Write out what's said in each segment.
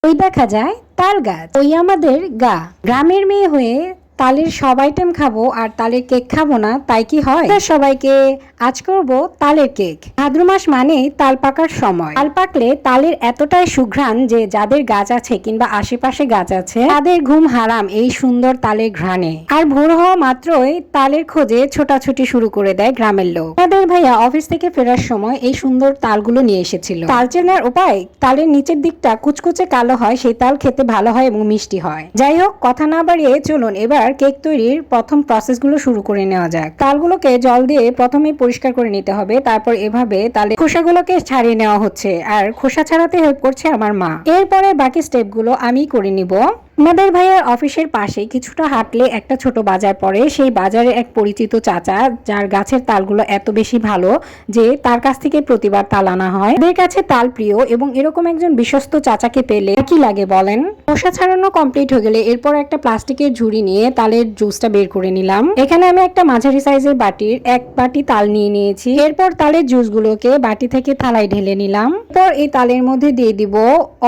ওই দেখা যায় তাল গাছ, ওই আমাদের গা। গ্রামের মেয়ে হয়ে তালের সব আইটেম খাবো আর তালের কেক খাবো না, তাই কি হয়? সবাইকে আজ করব তালের কেক। ভাদ্র মাস মানে তাল পাকার সময়। তাল পাকলে তালের এতটাই সুঘ্রাণ যে যাদের গাছ আছে কিংবা আশেপাশে গাছ আছে তাদের ঘুম হারাম এই সুন্দর তালের ঘ্রাণে। আর ভোর হওয়া মাত্রই তালের খোঁজে ছোটাছুটি শুরু করে দেয় গ্রামের লোক। আমাদের ভাইয়া অফিস থেকে ফেরার সময় এই সুন্দর তালগুলো নিয়ে এসেছিল। তাল চেনার উপায়, তালের নিচের দিকটা কুচকুচে কালো হয়, সেই তাল খেতে ভালো হয় এবং মিষ্টি হয়। যাই হোক, কথা না বাড়িয়ে চলুন এবার কেক তৈরির প্রথম প্রসেসগুলো শুরু করে নেওয়া যাক। তালগুলোকে জল দিয়ে প্রথমে পরিষ্কার করে নিতে হবে, তারপর এভাবে তালের খোসাগুলোকে ছাড়িয়ে নেওয়া হচ্ছে, আর খোসা ছাড়াতে হেল্প করছে আমার মা। এরপরে বাকি স্টেপগুলো আমি করে নিব। আমাদের ভাইয়ার অফিসের পাশে কিছুটা হাঁটলে একটা ছোট বাজার পড়ে। সেই বাজারে এক পরিচিত চাচা যার গাছের তালগুলো এত বেশি ভালো যে তার কাছ থেকে প্রতিবার তাল আনা হয়। এদের কাছে তাল প্রিয় এবং এরকম একজন বিশ্বস্ত চাচাকে পেলে কি লাগে বলেন। খোসা ছাড়ানো কমপ্লিট হয়ে গেলে এরপর একটা প্লাস্টিকের ঝুড়ি নিয়ে তালের জুসটা বের করে নিলাম। এখানে আমি একটা মাঝারি সাইজের বাটির 1 বাটি তাল নিয়ে নিয়েছি। এরপর তালের জুসগুলোকে বাটি থেকে থালায় ঢেলে নিলাম। এরপর এই তালের মধ্যে দিয়ে দিব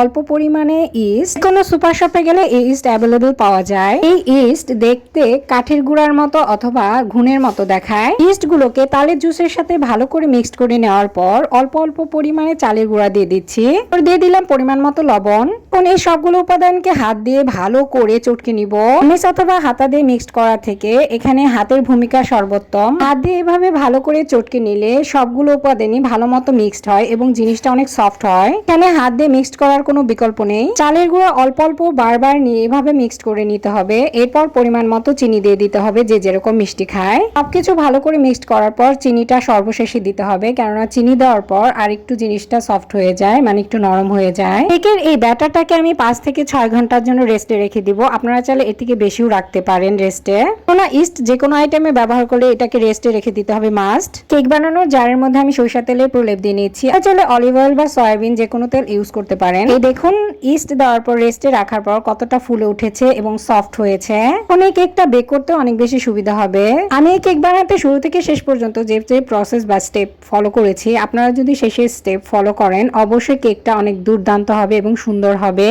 অল্প পরিমাণে ইস্ট। কোনো সুপার শপে গেলে ইস্ট অ্যাভেলেবল পাওয়া যায়। এই ইস্ট দেখতে কাঠের গুঁড়ার মতো অথবা ঘুনের মতো দেখায়। ইস্ট গুলোকে তালের জুসের সাথে ভালো করে মিক্সড করে নেওয়ার পর অল্প অল্প পরিমাণে চালের গুঁড়া দিয়ে দিচ্ছি। দিয়ে দিলাম পরিমাণ মতো লবণ। এই সবগুলো উপাদানকে হাত দিয়ে ভালো করে চটকে নিব। মিক্স অথবা হাতা দিয়ে মিক্সড করা থেকে এখানে হাতের ভূমিকা সর্বোত্তম। হাত দিয়ে এভাবে ভালো করে চটকে নিলে সবগুলো উপাদানই ভালো মতো মিক্সড হয় এবং জিনিসটা অনেক সফট হয়। এখানে হাত দিয়ে মিক্সড করার কোনো বিকল্প নেই। চালের গুঁড়া অল্প অল্প বারবার নিয়ে এভাবে মিক্সড করে নিতে হবে। এরপর পরিমাণ মতো চিনি দিয়ে দিতে হবে, যে যেরকম মিষ্টি খায়। সবকিছু ভালো করে মিক্সড করার পর চিনিটা সর্বশেষে দিতে হবে, কেননা চিনি দেওয়ার পর আর একটু জিনিসটা সফট হয়ে যায়, মানে একটু নরম হয়ে যায়। কেকের এই ব্যাটারটাকে আমি 5 থেকে 6 ঘন্টার জন্য রেস্টে রেখে দিব। আপনারা চাইলে এর থেকে বেশিও রাখতে পারেন রেস্টে। কোনো ইস্ট যে কোনো আইটেমে ব্যবহার করলে এটাকে রেস্টে রেখে দিতে হবে মাস্ট। কেক বানানোর জারের মধ্যে আমি সরিষা তেলের প্রলেপ দিয়ে নিচ্ছি। চাইলে অলিভ অয়েল বা সয়াবিন যে কোনো তেল ইউজ করতে পারেন। এই দেখুন ইস্ট দেওয়ার পর রেস্টে রাখার পর কতটা ফুলে উঠেছে এবং সফট হয়েছে। এখন এই কেকটা বেক করতে অনেক বেশি সুবিধা হবে। আমি এই কেক বানাতে শুরু থেকে শেষ পর্যন্ত যে যে প্রসেস বা স্টেপ ফলো করেছি, আপনারা যদি শেষের স্টেপ ফলো করেন অবশ্যই কেকটা অনেক দুর্দান্ত হবে এবং সুন্দর হবে।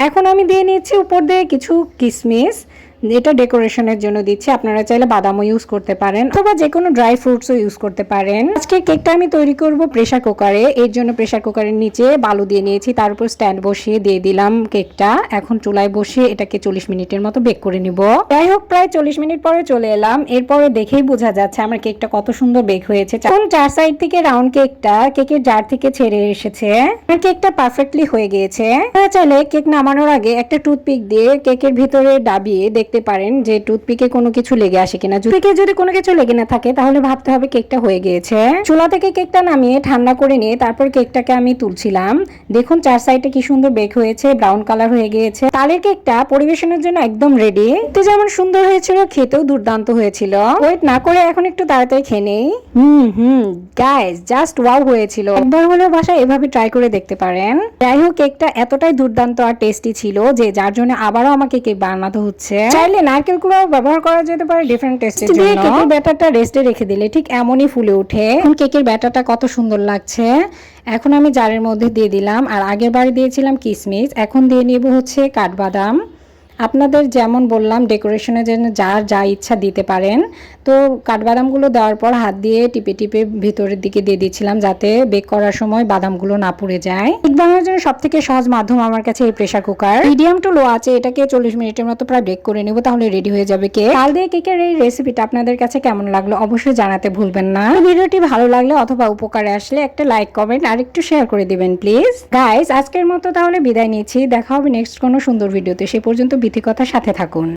এখন আমি দিয়ে নিচ্ছি উপর দিয়ে কিছু কিশমিশ, এটা ডেকোরেশনের জন্য দিচ্ছি। আপনারা চাইলে বাদামও ইউজ করতে পারেন অথবা যে কোনো ড্রাই ফ্রুটসও ইউজ করতে পারেন। আজকে কেকটা আমি তৈরি করব প্রেসার কুকারে। এর জন্য প্রেসার কুকারের নিচে বালু দিয়ে নিয়েছি, তার উপর স্ট্যান্ড বসিয়ে দিয়ে দিলাম কেকটা। এখন চুলায় বসিয়ে এটাকে 40 মিনিটের মতো বেক করে নিব। যাই হোক, প্রায় 40 মিনিট পরে চলে এলাম। এরপরে দেখেই বোঝা যাচ্ছে আমার কেকটা কত সুন্দর বেক হয়েছে। এখন 4 সাইড থেকে রাউন্ড কেকটা কেকের জার থেকে ছেড়ে এসেছে। কেকটা পারফেক্টলি হয়ে গিয়েছে। আপনারা চাইলে কেক নামানোর আগে একটা টুথপিক দিয়ে কেকের ভিতরে ডাবিয়ে দেখতে পারেন যে টুথপিকে কোনো কিছু লেগে আসে কিনা। টুথপিকে যদি কোনো কিছু লেগে না থাকে তাহলে ভাবতে হবে কেকটা হয়ে গিয়েছে। চুলা থেকে কেকটা নামিয়ে ঠান্ডা করে নিয়ে তারপর কেকটাকে আমি তুলছিলাম। দেখুন 4 সাইডে কি সুন্দর বেক হয়েছে, ব্রাউন কালার হয়ে গিয়েছে। তালের কেকটা পরিবেশনের জন্য একদম রেডি। দেখতে যেমন সুন্দর হয়েছিল, খেতেও দুর্দান্ত হয়েছিল। ওয়েট না করে এখন একটু তাড়াতাড়ি খেয়ে নেই। গাইস, জাস্ট ওয়াও হয়েছিল। একবার হলেও বাসায় এভাবে ট্রাই করে দেখতে পারেন। যাই হোক, কেকটা এতটাই দুর্দান্ত আর টেস্টি ছিল যে যার জন্য আবারও আমাকে কেক বানাতে হচ্ছে। চাইলে নারকেল কুড়াও ব্যবহার করা যেতে পারে ডিফারেন্ট টেস্টের জন্য। কেকের ব্যাটারটা রেস্টে রেখে দিলে ঠিক এমনই ফুলে ওঠে। কেকের ব্যাটারটা কত সুন্দর লাগছে। এখন আমি জারের মধ্যে দিয়ে দিলাম, আর আগের বারে দিয়েছিলাম কিশমিশ, এখন দিয়ে নেব হচ্ছে কাঠবাদাম। আপনাদের যেমন বললাম ডেকোরেশনের জন্য যার যা ইচ্ছা দিতে পারেন। তো কাঠবাদামগুলো দেওয়ার পর হাত দিয়ে টিপে টিপে ভিতরের দিকে দিয়ে দিচ্ছিলাম, যাতে বেক করার সময় বাদামগুলো না পুড়ে যায়। কেক বানানোর জন্য সব থেকে সহজ মাধ্যম আমার কাছে এই pressure cooker. Medium to low আছে এটাকে 40 মিনিটের মতো প্রায় বেক করে নেব, তাহলে রেডি হয়ে যাবে কেক। তাল দিয়ে কেকের এই রেসিপিটা আপনাদের কাছে কেমন লাগলো অবশ্যই জানাতে ভুলবেন না। ভিডিওটি ভালো লাগলে অথবা উপকারে আসলে একটা লাইক, কমেন্ট আর একটু শেয়ার করে দিবেন প্লিজ। গাইস, আজকের মতো তাহলে বিদায় নিচ্ছি। দেখা হবে নেক্সট কোনো সুন্দর ভিডিওতে। সে পর্যন্ত বিথিকতার সাথে থাকুন।